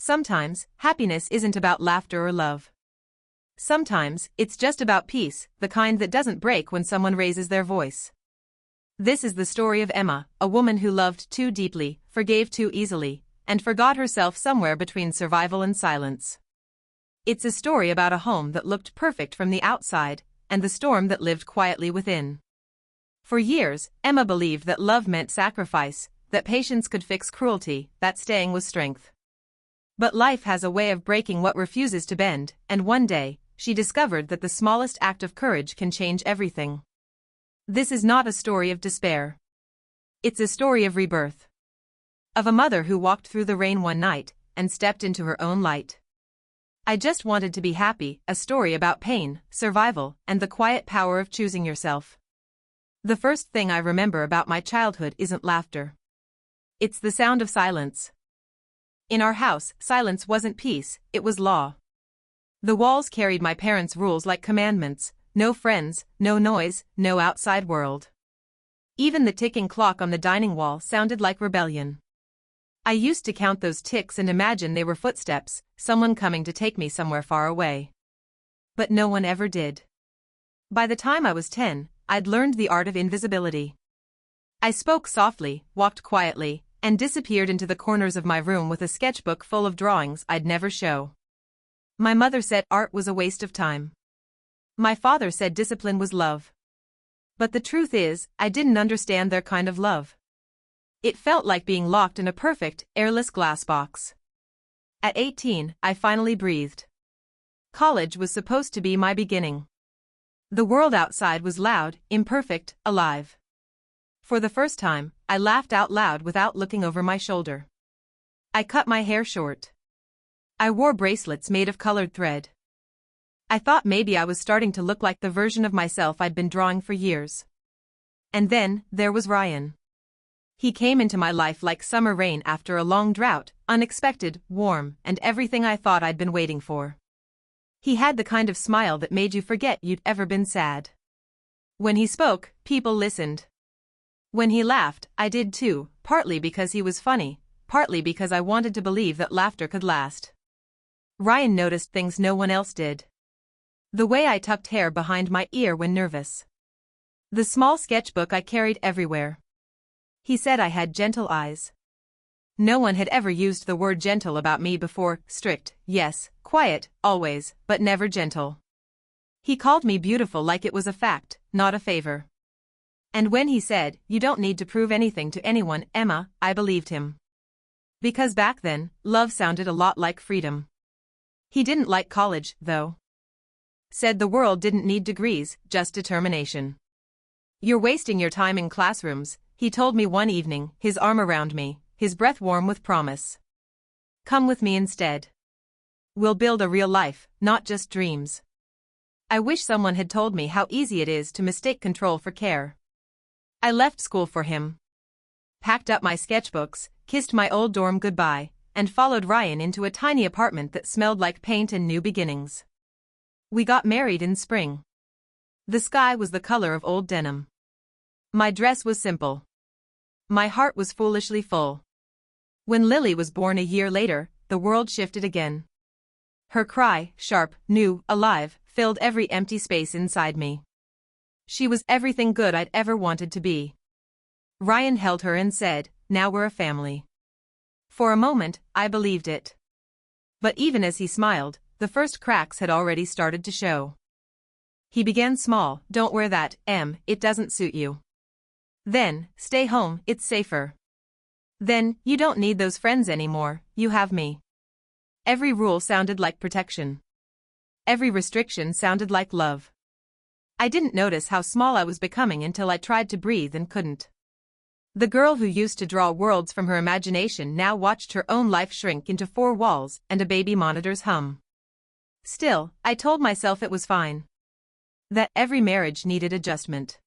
Sometimes, happiness isn't about laughter or love. Sometimes, it's just about peace, the kind that doesn't break when someone raises their voice. This is the story of Emma, a woman who loved too deeply, forgave too easily, and forgot herself somewhere between survival and silence. It's a story about a home that looked perfect from the outside, and the storm that lived quietly within. For years, Emma believed that love meant sacrifice, that patience could fix cruelty, that staying was strength. But life has a way of breaking what refuses to bend, and one day, she discovered that the smallest act of courage can change everything. This is not a story of despair. It's a story of rebirth. Of a mother who walked through the rain one night, and stepped into her own light. I Just Wanted to Be Happy, a story about pain, survival, and the quiet power of choosing yourself. The first thing I remember about my childhood isn't laughter. It's the sound of silence. In our house, silence wasn't peace, it was law. The walls carried my parents' rules like commandments: no friends, no noise, no outside world. Even the ticking clock on the dining wall sounded like rebellion. I used to count those ticks and imagine they were footsteps, someone coming to take me somewhere far away. But no one ever did. By the time I was 10, I'd learned the art of invisibility. I spoke softly, walked quietly, and disappeared into the corners of my room with a sketchbook full of drawings I'd never show. My mother said art was a waste of time. My father said discipline was love. But the truth is, I didn't understand their kind of love. It felt like being locked in a perfect, airless glass box. At 18, I finally breathed. College was supposed to be my beginning. The world outside was loud, imperfect, alive. For the first time, I laughed out loud without looking over my shoulder. I cut my hair short. I wore bracelets made of colored thread. I thought maybe I was starting to look like the version of myself I'd been drawing for years. And then, there was Ryan. He came into my life like summer rain after a long drought, unexpected, warm, and everything I thought I'd been waiting for. He had the kind of smile that made you forget you'd ever been sad. When he spoke, people listened. When he laughed, I did too, partly because he was funny, partly because I wanted to believe that laughter could last. Ryan noticed things no one else did. The way I tucked hair behind my ear when nervous. The small sketchbook I carried everywhere. He said I had gentle eyes. No one had ever used the word gentle about me before. Strict, yes, quiet, always, but never gentle. He called me beautiful like it was a fact, not a favor. And when he said, "You don't need to prove anything to anyone, Emma," I believed him. Because back then, love sounded a lot like freedom. He didn't like college, though. Said the world didn't need degrees, just determination. "You're wasting your time in classrooms," he told me one evening, his arm around me, his breath warm with promise. "Come with me instead. We'll build a real life, not just dreams." I wish someone had told me how easy it is to mistake control for care. I left school for him. Packed up my sketchbooks, kissed my old dorm goodbye, and followed Ryan into a tiny apartment that smelled like paint and new beginnings. We got married in spring. The sky was the color of old denim. My dress was simple. My heart was foolishly full. When Lily was born a year later, the world shifted again. Her cry, sharp, new, alive, filled every empty space inside me. She was everything good I'd ever wanted to be. Ryan held her and said, "Now we're a family." For a moment, I believed it. But even as he smiled, the first cracks had already started to show. He began small: "Don't wear that, Em, it doesn't suit you." Then, "Stay home, it's safer." Then, "You don't need those friends anymore, you have me." Every rule sounded like protection. Every restriction sounded like love. I didn't notice how small I was becoming until I tried to breathe and couldn't. The girl who used to draw worlds from her imagination now watched her own life shrink into four walls and a baby monitor's hum. Still, I told myself it was fine. That every marriage needed adjustment.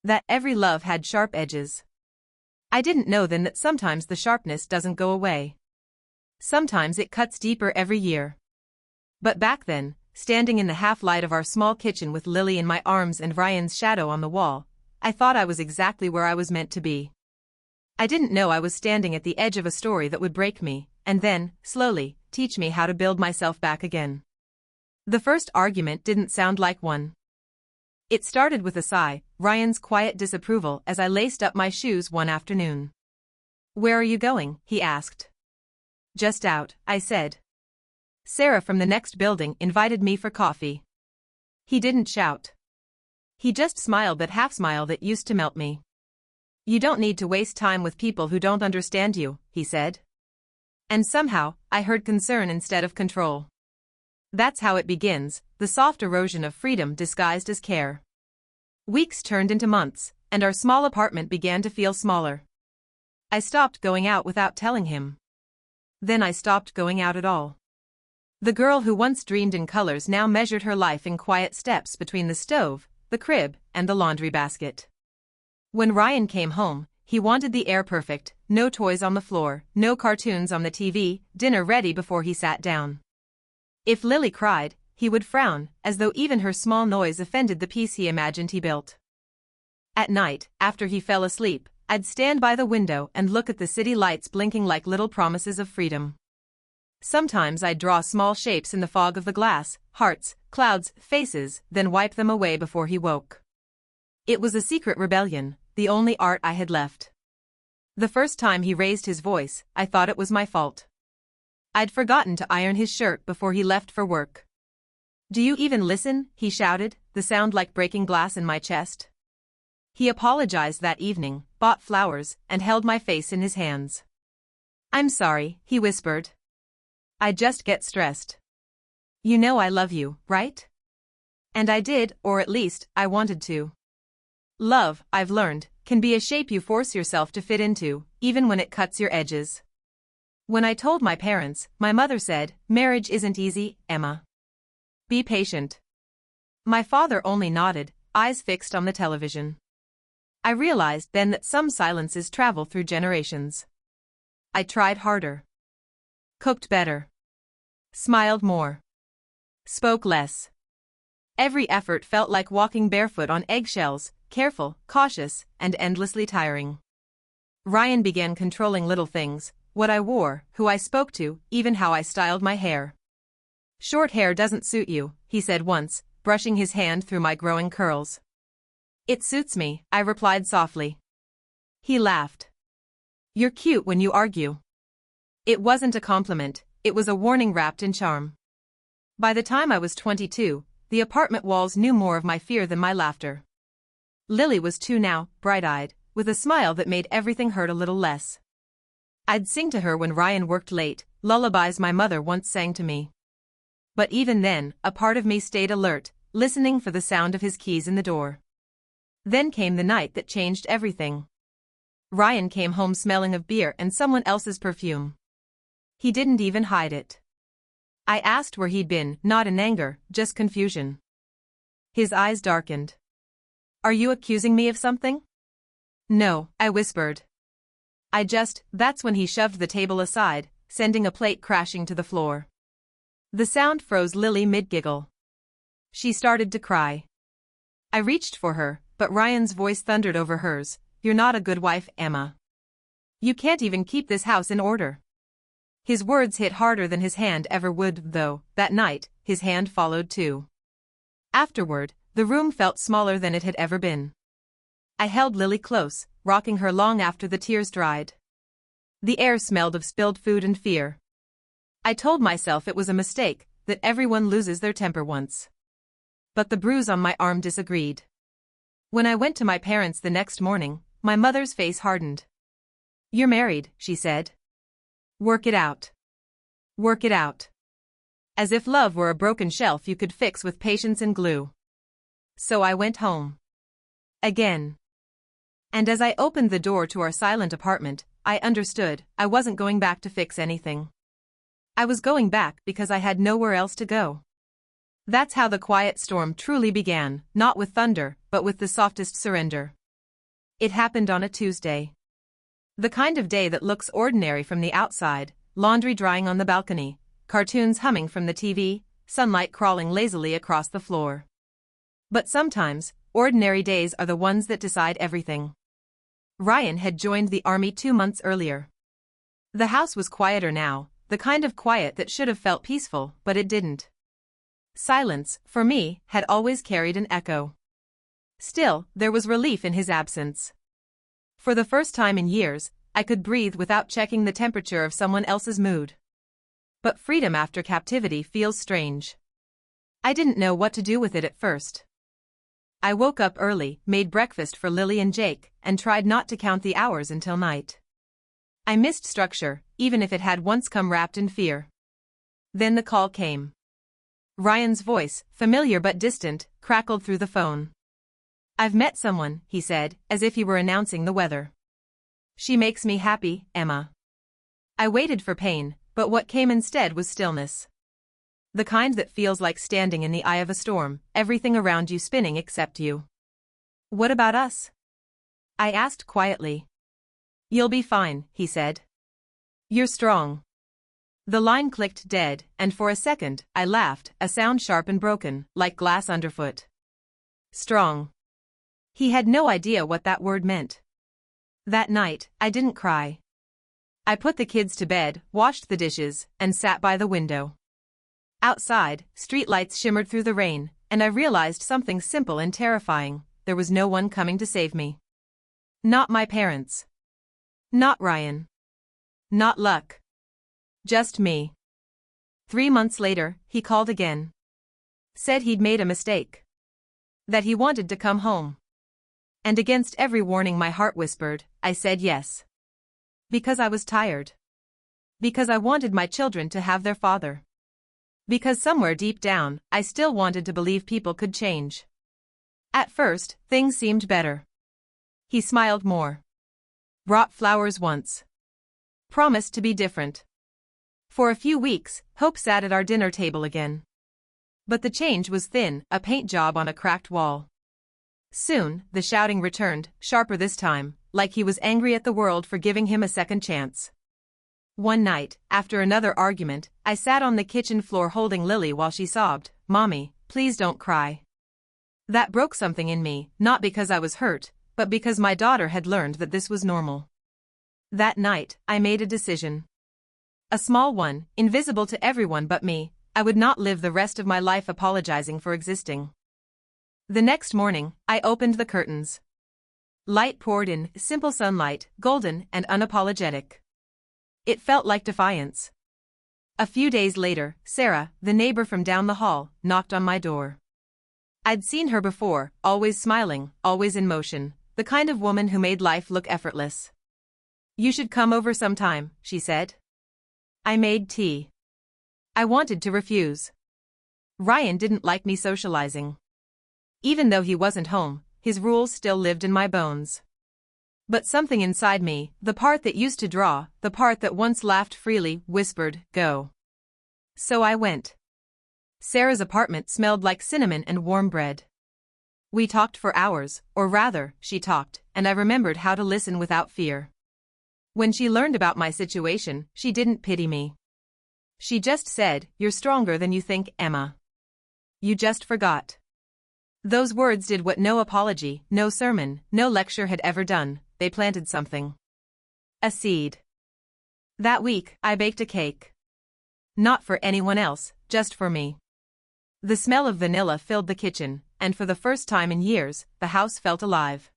That every love had sharp edges. I didn't know then that sometimes the sharpness doesn't go away. Sometimes it cuts deeper every year. But back then, standing in the half-light of our small kitchen with Lily in my arms and Ryan's shadow on the wall, I thought I was exactly where I was meant to be. I didn't know I was standing at the edge of a story that would break me, and then, slowly, teach me how to build myself back again. The first argument didn't sound like one. It started with a sigh, Ryan's quiet disapproval as I laced up my shoes one afternoon. "Where are you going?" he asked. "Just out," I said. "Sarah from the next building invited me for coffee." He didn't shout. He just smiled that half smile that used to melt me. "You don't need to waste time with people who don't understand you," he said. And somehow, I heard concern instead of control. That's how it begins, the soft erosion of freedom disguised as care. Weeks turned into months, and our small apartment began to feel smaller. I stopped going out without telling him. Then I stopped going out at all. The girl who once dreamed in colors now measured her life in quiet steps between the stove, the crib, and the laundry basket. When Ryan came home, he wanted the air perfect, no toys on the floor, no cartoons on the TV, dinner ready before he sat down. If Lily cried, he would frown, as though even her small noise offended the peace he imagined he built. At night, after he fell asleep, I'd stand by the window and look at the city lights blinking like little promises of freedom. Sometimes I'd draw small shapes in the fog of the glass, hearts, clouds, faces, then wipe them away before he woke. It was a secret rebellion, the only art I had left. The first time he raised his voice, I thought it was my fault. I'd forgotten to iron his shirt before he left for work. "Do you even listen?" he shouted, the sound like breaking glass in my chest. He apologized that evening, bought flowers, and held my face in his hands. "I'm sorry," he whispered. "I just get stressed. You know I love you, right?" And I did, or at least, I wanted to. Love, I've learned, can be a shape you force yourself to fit into, even when it cuts your edges. When I told my parents, my mother said, "Marriage isn't easy, Emma. Be patient." My father only nodded, eyes fixed on the television. I realized then that some silences travel through generations. I tried harder. Cooked better. Smiled more. Spoke less. Every effort felt like walking barefoot on eggshells, careful, cautious, and endlessly tiring. Ryan began controlling little things, what I wore, who I spoke to, even how I styled my hair. "Short hair doesn't suit you," he said once, brushing his hand through my growing curls. "It suits me," I replied softly. He laughed. "You're cute when you argue." It wasn't a compliment, it was a warning wrapped in charm. By the time I was 22, the apartment walls knew more of my fear than my laughter. Lily was 2 now, bright-eyed, with a smile that made everything hurt a little less. I'd sing to her when Ryan worked late, lullabies my mother once sang to me. But even then, a part of me stayed alert, listening for the sound of his keys in the door. Then came the night that changed everything. Ryan came home smelling of beer and someone else's perfume. He didn't even hide it. I asked where he'd been, not in anger, just confusion. His eyes darkened. "Are you accusing me of something?" "No," I whispered. That's when he shoved the table aside, sending a plate crashing to the floor. The sound froze Lily mid-giggle. She started to cry. I reached for her, but Ryan's voice thundered over hers, "You're not a good wife, Emma. You can't even keep this house in order." His words hit harder than his hand ever would, though, that night, his hand followed too. Afterward, the room felt smaller than it had ever been. I held Lily close, rocking her long after the tears dried. The air smelled of spilled food and fear. I told myself it was a mistake, that everyone loses their temper once. But the bruise on my arm disagreed. When I went to my parents the next morning, my mother's face hardened. "You're married," she said. "Work it out. Work it out." As if love were a broken shelf you could fix with patience and glue. So I went home. Again. And as I opened the door to our silent apartment, I understood I wasn't going back to fix anything. I was going back because I had nowhere else to go. That's how the quiet storm truly began, not with thunder, but with the softest surrender. It happened on a Tuesday. The kind of day that looks ordinary from the outside, laundry drying on the balcony, cartoons humming from the TV, sunlight crawling lazily across the floor. But sometimes, ordinary days are the ones that decide everything. Ryan had joined the army 2 months earlier. The house was quieter now, the kind of quiet that should have felt peaceful, but it didn't. Silence, for me, had always carried an echo. Still, there was relief in his absence. For the first time in years, I could breathe without checking the temperature of someone else's mood. But freedom after captivity feels strange. I didn't know what to do with it at first. I woke up early, made breakfast for Lily and Jake, and tried not to count the hours until night. I missed structure, even if it had once come wrapped in fear. Then the call came. Ryan's voice, familiar but distant, crackled through the phone. "I've met someone," he said, as if he were announcing the weather. "She makes me happy, Emma." I waited for pain, but what came instead was stillness. The kind that feels like standing in the eye of a storm, everything around you spinning except you. "What about us?" I asked quietly. "You'll be fine," he said. "You're strong." The line clicked dead, and for a second, I laughed, a sound sharp and broken, like glass underfoot. Strong. He had no idea what that word meant. That night, I didn't cry. I put the kids to bed, washed the dishes, and sat by the window. Outside, streetlights shimmered through the rain, and I realized something simple and terrifying: there was no one coming to save me. Not my parents. Not Ryan. Not luck. Just me. 3 months later, he called again. Said he'd made a mistake. That he wanted to come home. And against every warning my heart whispered, I said yes. Because I was tired. Because I wanted my children to have their father. Because somewhere deep down, I still wanted to believe people could change. At first, things seemed better. He smiled more. Brought flowers once. Promised to be different. For a few weeks, hope sat at our dinner table again. But the change was thin, a paint job on a cracked wall. Soon, the shouting returned, sharper this time, like he was angry at the world for giving him a second chance. One night, after another argument, I sat on the kitchen floor holding Lily while she sobbed, "Mommy, please don't cry." That broke something in me, not because I was hurt, but because my daughter had learned that this was normal. That night, I made a decision. A small one, invisible to everyone but me. I would not live the rest of my life apologizing for existing. The next morning, I opened the curtains. Light poured in, simple sunlight, golden and unapologetic. It felt like defiance. A few days later, Sarah, the neighbor from down the hall, knocked on my door. I'd seen her before, always smiling, always in motion, the kind of woman who made life look effortless. "You should come over sometime," she said. I made tea. I wanted to refuse. Ryan didn't like me socializing. Even though he wasn't home, his rules still lived in my bones. But something inside me, the part that used to draw, the part that once laughed freely, whispered, "Go." So I went. Sarah's apartment smelled like cinnamon and warm bread. We talked for hours, or rather, she talked, and I remembered how to listen without fear. When she learned about my situation, she didn't pity me. She just said, "You're stronger than you think, Emma. You just forgot." Those words did what no apology, no sermon, no lecture had ever done. They planted something. A seed. That week, I baked a cake. Not for anyone else, just for me. The smell of vanilla filled the kitchen, and for the first time in years, the house felt alive.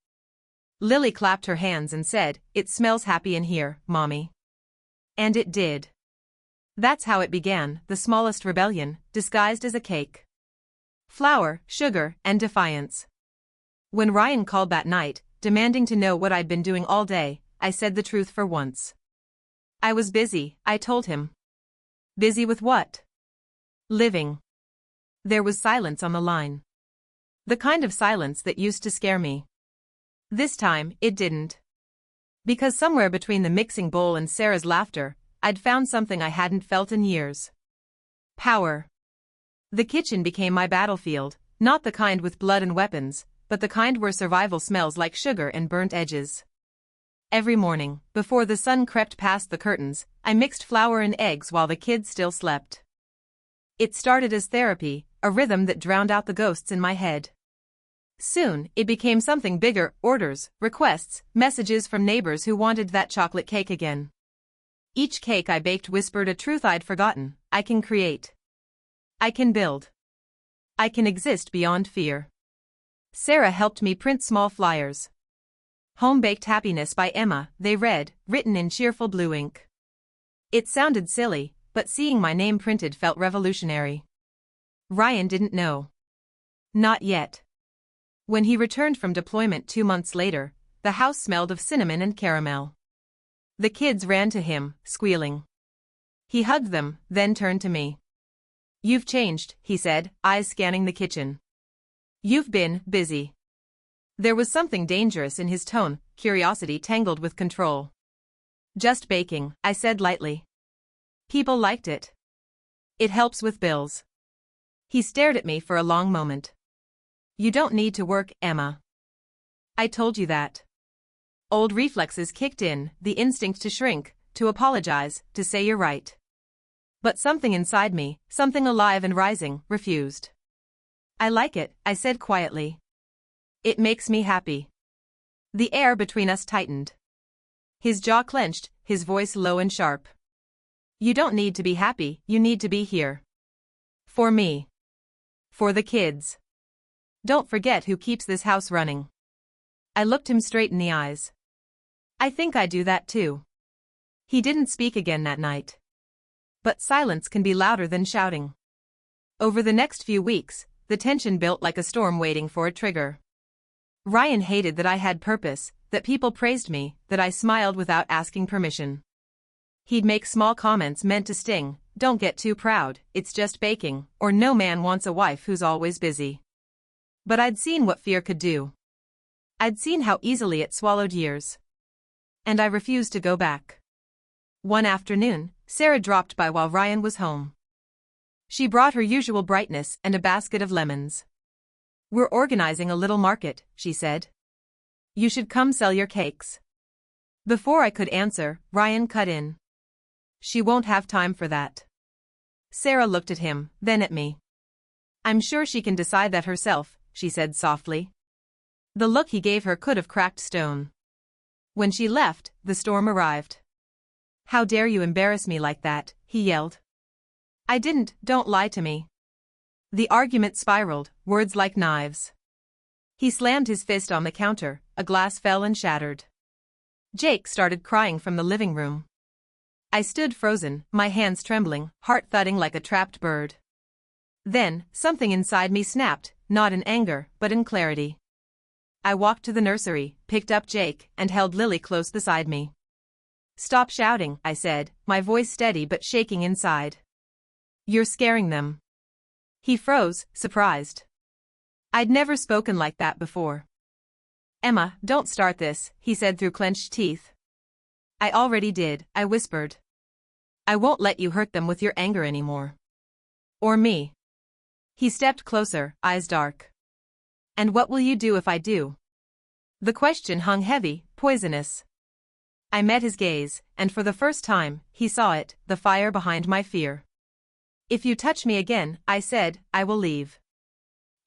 Lily clapped her hands and said, "It smells happy in here, Mommy." And it did. That's how it began, the smallest rebellion, disguised as a cake. Flour, sugar, and defiance. When Ryan called that night, demanding to know what I'd been doing all day, I said the truth for once. I was busy, I told him. Busy with what? Living. There was silence on the line. The kind of silence that used to scare me. This time, it didn't. Because somewhere between the mixing bowl and Sarah's laughter, I'd found something I hadn't felt in years. Power. The kitchen became my battlefield, not the kind with blood and weapons, but the kind where survival smells like sugar and burnt edges. Every morning, before the sun crept past the curtains, I mixed flour and eggs while the kids still slept. It started as therapy, a rhythm that drowned out the ghosts in my head. Soon, it became something bigger: orders, requests, messages from neighbors who wanted that chocolate cake again. Each cake I baked whispered a truth I'd forgotten: I can create. I can build. I can exist beyond fear. Sarah helped me print small flyers. Home-baked happiness by Emma, they read, written in cheerful blue ink. It sounded silly, but seeing my name printed felt revolutionary. Ryan didn't know. Not yet. When he returned from deployment 2 months later, the house smelled of cinnamon and caramel. The kids ran to him, squealing. He hugged them, then turned to me. "You've changed," he said, eyes scanning the kitchen. "You've been busy." There was something dangerous in his tone, curiosity tangled with control. "Just baking," I said lightly. "People liked it. It helps with bills." He stared at me for a long moment. "You don't need to work, Emma." "I told you that." Old reflexes kicked in, the instinct to shrink, to apologize, to say you're right. But something inside me, something alive and rising, refused. "I like it," I said quietly. "It makes me happy." The air between us tightened. His jaw clenched, his voice low and sharp. "You don't need to be happy, you need to be here. For me. For the kids. Don't forget who keeps this house running." I looked him straight in the eyes. "I think I do that too." He didn't speak again that night. But silence can be louder than shouting. Over the next few weeks, the tension built like a storm waiting for a trigger. Ryan hated that I had purpose, that people praised me, that I smiled without asking permission. He'd make small comments meant to sting: "Don't get too proud, it's just baking," or "No man wants a wife who's always busy." But I'd seen what fear could do. I'd seen how easily it swallowed years. And I refused to go back. One afternoon, Sarah dropped by while Ryan was home. She brought her usual brightness and a basket of lemons. "We're organizing a little market," she said. "You should come sell your cakes." Before I could answer, Ryan cut in. "She won't have time for that." Sarah looked at him, then at me. "I'm sure she can decide that herself," she said softly. The look he gave her could have cracked stone. When she left, the storm arrived. "How dare you embarrass me like that," he yelled. "I didn't, don't lie to me." The argument spiraled, words like knives. He slammed his fist on the counter, a glass fell and shattered. Jake started crying from the living room. I stood frozen, my hands trembling, heart thudding like a trapped bird. Then, something inside me snapped, not in anger, but in clarity. I walked to the nursery, picked up Jake, and held Lily close beside me. "Stop shouting," I said, my voice steady but shaking inside. "You're scaring them." He froze, surprised. I'd never spoken like that before. "Emma, don't start this," he said through clenched teeth. "I already did," I whispered. "I won't let you hurt them with your anger anymore. Or me." He stepped closer, eyes dark. "And what will you do if I do?" The question hung heavy, poisonous. I met his gaze, and for the first time, he saw it, the fire behind my fear. "If you touch me again," I said, "I will leave.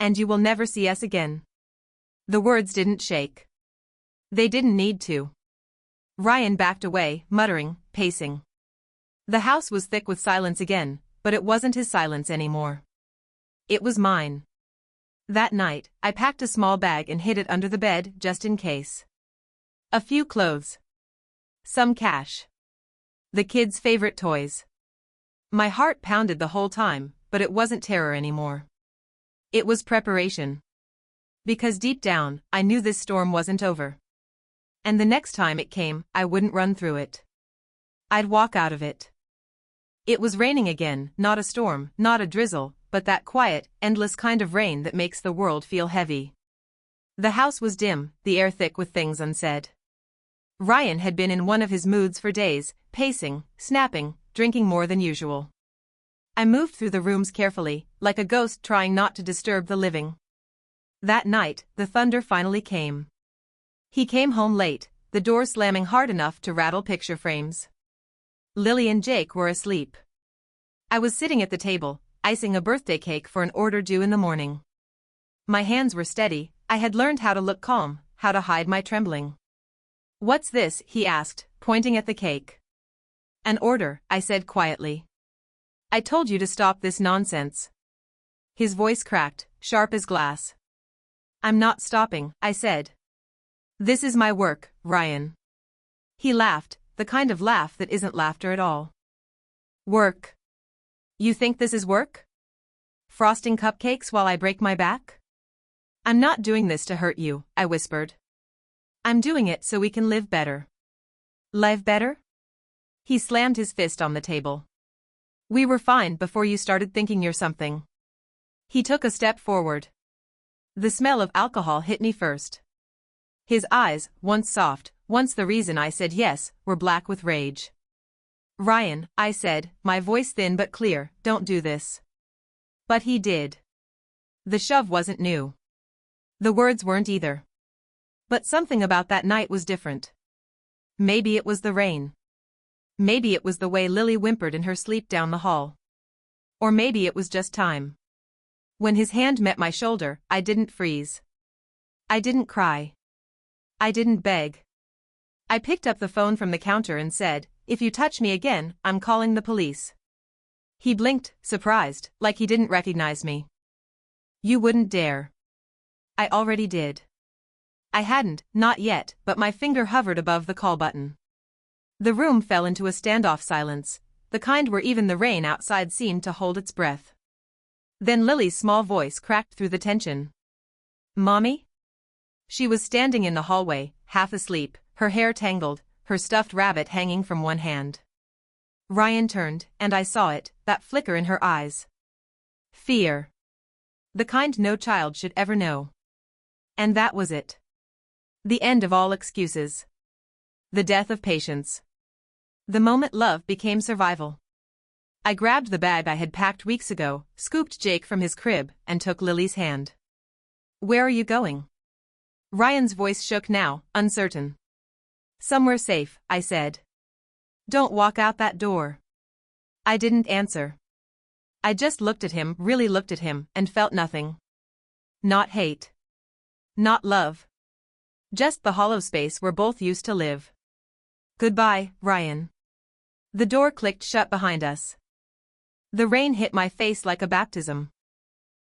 And you will never see us again." The words didn't shake. They didn't need to. Ryan backed away, muttering, pacing. The house was thick with silence again, but it wasn't his silence anymore. It was mine. That night, I packed a small bag and hid it under the bed, just in case. A few clothes. Some cash. The kids' favorite toys. My heart pounded the whole time, but it wasn't terror anymore. It was preparation. Because deep down, I knew this storm wasn't over. And the next time it came, I wouldn't run through it. I'd walk out of it. It was raining again, not a storm, not a drizzle, but that quiet, endless kind of rain that makes the world feel heavy. The house was dim, the air thick with things unsaid. Ryan had been in one of his moods for days, pacing, snapping, drinking more than usual. I moved through the rooms carefully, like a ghost trying not to disturb the living. That night, the thunder finally came. He came home late, the door slamming hard enough to rattle picture frames. Lily and Jake were asleep. I was sitting at the table, icing a birthday cake for an order due in the morning. My hands were steady, I had learned how to look calm, how to hide my trembling. "What's this?" he asked, pointing at the cake. An order, I said quietly. I told you to stop this nonsense. His voice cracked, sharp as glass. I'm not stopping, I said. This is my work, Ryan. He laughed, the kind of laugh that isn't laughter at all. Work. You think this is work? Frosting cupcakes while I break my back? I'm not doing this to hurt you, I whispered. I'm doing it so we can live better. Live better? He slammed his fist on the table. We were fine before you started thinking you're something. He took a step forward. The smell of alcohol hit me first. His eyes, once soft, once the reason I said yes, were black with rage. Ryan, I said, my voice thin but clear, don't do this. But he did. The shove wasn't new. The words weren't either. But something about that night was different. Maybe it was the rain. Maybe it was the way Lily whimpered in her sleep down the hall. Or maybe it was just time. When his hand met my shoulder, I didn't freeze. I didn't cry. I didn't beg. I picked up the phone from the counter and said, if you touch me again, I'm calling the police. He blinked, surprised, like he didn't recognize me. You wouldn't dare. I already did. I hadn't, not yet, but my finger hovered above the call button. The room fell into a standoff silence, the kind where even the rain outside seemed to hold its breath. Then Lily's small voice cracked through the tension. Mommy? She was standing in the hallway, half asleep, her hair tangled, her stuffed rabbit hanging from one hand. Ryan turned, and I saw it, that flicker in her eyes. Fear. The kind no child should ever know. And that was it. The end of all excuses. The death of patience. The moment love became survival. I grabbed the bag I had packed weeks ago, scooped Jake from his crib, and took Lily's hand. Where are you going? Ryan's voice shook now, uncertain. Somewhere safe, I said. Don't walk out that door. I didn't answer. I just looked at him, really looked at him, and felt nothing. Not hate. Not love. Just the hollow space we're both used to live. Goodbye, Ryan. The door clicked shut behind us. The rain hit my face like a baptism.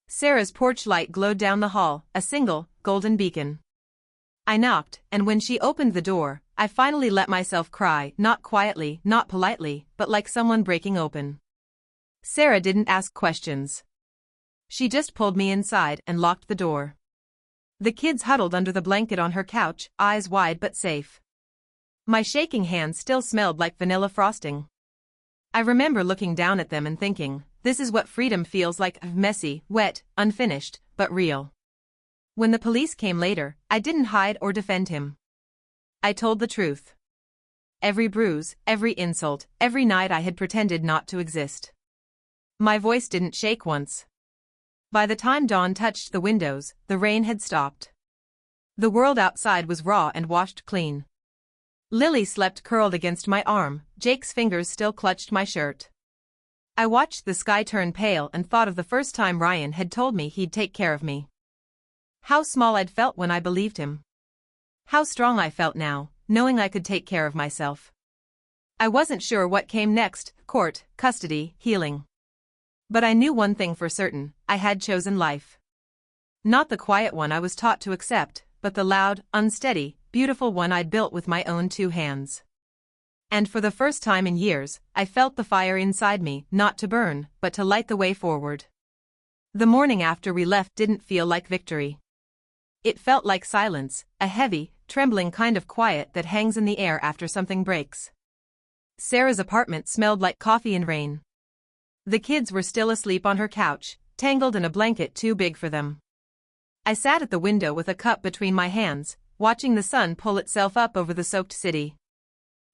Sarah's porch light glowed down the hall, a single, golden beacon. I knocked, and when she opened the door, I finally let myself cry, not quietly, not politely, but like someone breaking open. Sarah didn't ask questions. She just pulled me inside and locked the door. The kids huddled under the blanket on her couch, eyes wide but safe. My shaking hands still smelled like vanilla frosting. I remember looking down at them and thinking, this is what freedom feels like, messy, wet, unfinished, but real. When the police came later, I didn't hide or defend him. I told the truth. Every bruise, every insult, every night I had pretended not to exist. My voice didn't shake once. By the time dawn touched the windows, the rain had stopped. The world outside was raw and washed clean. Lily slept curled against my arm, Jake's fingers still clutched my shirt. I watched the sky turn pale and thought of the first time Ryan had told me he'd take care of me. How small I'd felt when I believed him. How strong I felt now, knowing I could take care of myself. I wasn't sure what came next, court, custody, healing. But I knew one thing for certain, I had chosen life. Not the quiet one I was taught to accept, but the loud, unsteady, beautiful one I'd built with my own two hands. And for the first time in years, I felt the fire inside me, not to burn, but to light the way forward. The morning after we left didn't feel like victory. It felt like silence, a heavy, trembling kind of quiet that hangs in the air after something breaks. Sarah's apartment smelled like coffee and rain. The kids were still asleep on her couch, tangled in a blanket too big for them. I sat at the window with a cup between my hands, watching the sun pull itself up over the soaked city.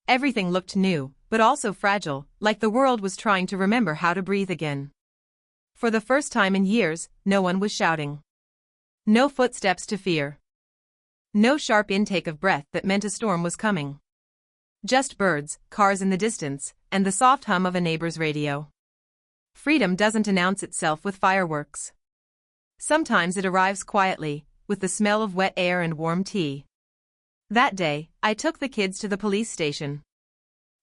Everything looked new, but also fragile, like the world was trying to remember how to breathe again. For the first time in years, no one was shouting. No footsteps to fear. No sharp intake of breath that meant a storm was coming. Just birds, cars in the distance, and the soft hum of a neighbor's radio. Freedom doesn't announce itself with fireworks. Sometimes it arrives quietly, with the smell of wet air and warm tea. That day, I took the kids to the police station.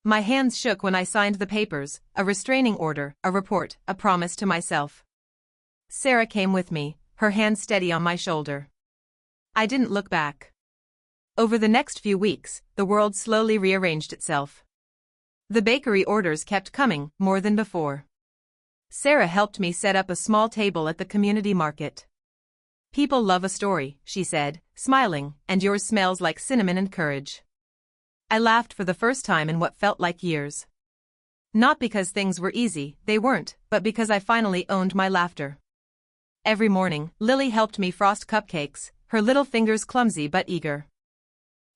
My hands shook when I signed the papers, a restraining order, a report, a promise to myself. Sarah came with me, her hand steady on my shoulder. I didn't look back. Over the next few weeks, the world slowly rearranged itself. The bakery orders kept coming, more than before. Sarah helped me set up a small table at the community market. "People love a story," she said, smiling, "and yours smells like cinnamon and courage." I laughed for the first time in what felt like years. Not because things were easy, they weren't, but because I finally owned my laughter. Every morning, Lily helped me frost cupcakes, her little fingers clumsy but eager.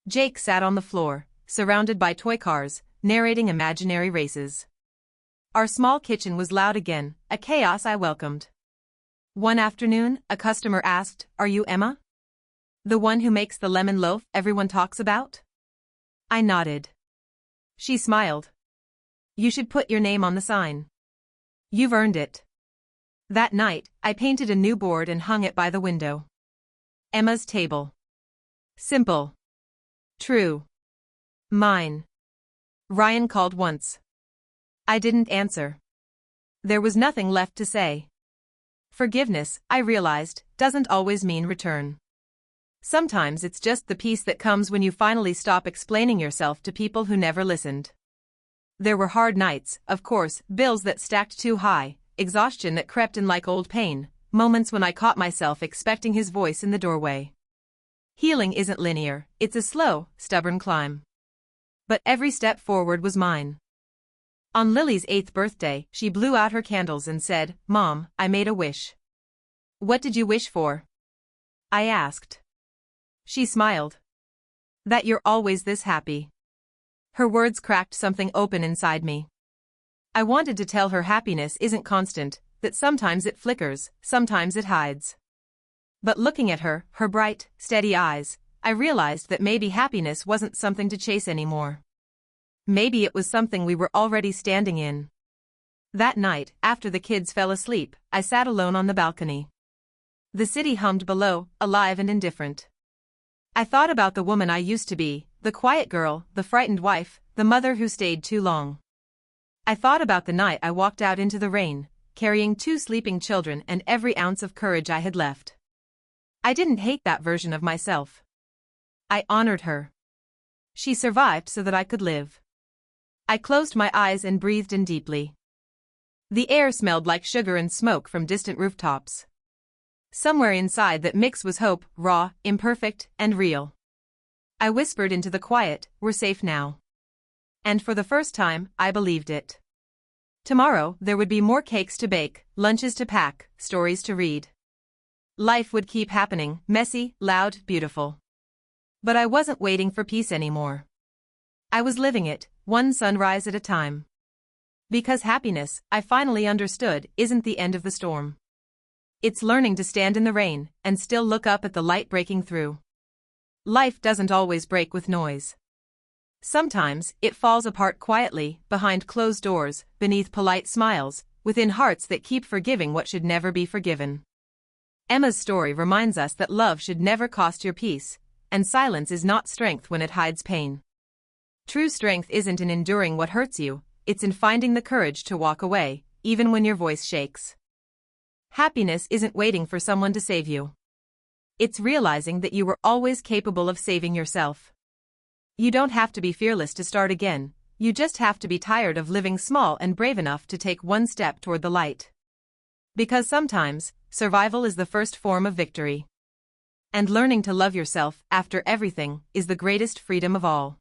Jake sat on the floor, surrounded by toy cars, narrating imaginary races. Our small kitchen was loud again, a chaos I welcomed. One afternoon, a customer asked, "Are you Emma? The one who makes the lemon loaf everyone talks about?" I nodded. She smiled. "You should put your name on the sign. You've earned it." That night, I painted a new board and hung it by the window. Emma's table. Simple. True. Mine. Ryan called once. I didn't answer. There was nothing left to say. Forgiveness, I realized, doesn't always mean return. Sometimes it's just the peace that comes when you finally stop explaining yourself to people who never listened. There were hard nights, of course, bills that stacked too high, exhaustion that crept in like old pain, moments when I caught myself expecting his voice in the doorway. Healing isn't linear, it's a slow, stubborn climb. But every step forward was mine. On Lily's 8th birthday, she blew out her candles and said, "Mom, I made a wish." "What did you wish for?" I asked. She smiled. "That you're always this happy." Her words cracked something open inside me. I wanted to tell her happiness isn't constant, that sometimes it flickers, sometimes it hides. But looking at her, her bright, steady eyes, I realized that maybe happiness wasn't something to chase anymore. Maybe it was something we were already standing in. That night, after the kids fell asleep, I sat alone on the balcony. The city hummed below, alive and indifferent. I thought about the woman I used to be, the quiet girl, the frightened wife, the mother who stayed too long. I thought about the night I walked out into the rain, carrying 2 sleeping children and every ounce of courage I had left. I didn't hate that version of myself. I honored her. She survived so that I could live. I closed my eyes and breathed in deeply. The air smelled like sugar and smoke from distant rooftops. Somewhere inside that mix was hope, raw, imperfect, and real. I whispered into the quiet, "We're safe now." And for the first time, I believed it. Tomorrow, there would be more cakes to bake, lunches to pack, stories to read. Life would keep happening, messy, loud, beautiful. But I wasn't waiting for peace anymore. I was living it, one sunrise at a time. Because happiness, I finally understood, isn't the end of the storm. It's learning to stand in the rain and still look up at the light breaking through. Life doesn't always break with noise. Sometimes, it falls apart quietly, behind closed doors, beneath polite smiles, within hearts that keep forgiving what should never be forgiven. Emma's story reminds us that love should never cost your peace, and silence is not strength when it hides pain. True strength isn't in enduring what hurts you, it's in finding the courage to walk away, even when your voice shakes. Happiness isn't waiting for someone to save you. It's realizing that you were always capable of saving yourself. You don't have to be fearless to start again, you just have to be tired of living small and brave enough to take one step toward the light. Because sometimes, survival is the first form of victory. And learning to love yourself, after everything, is the greatest freedom of all.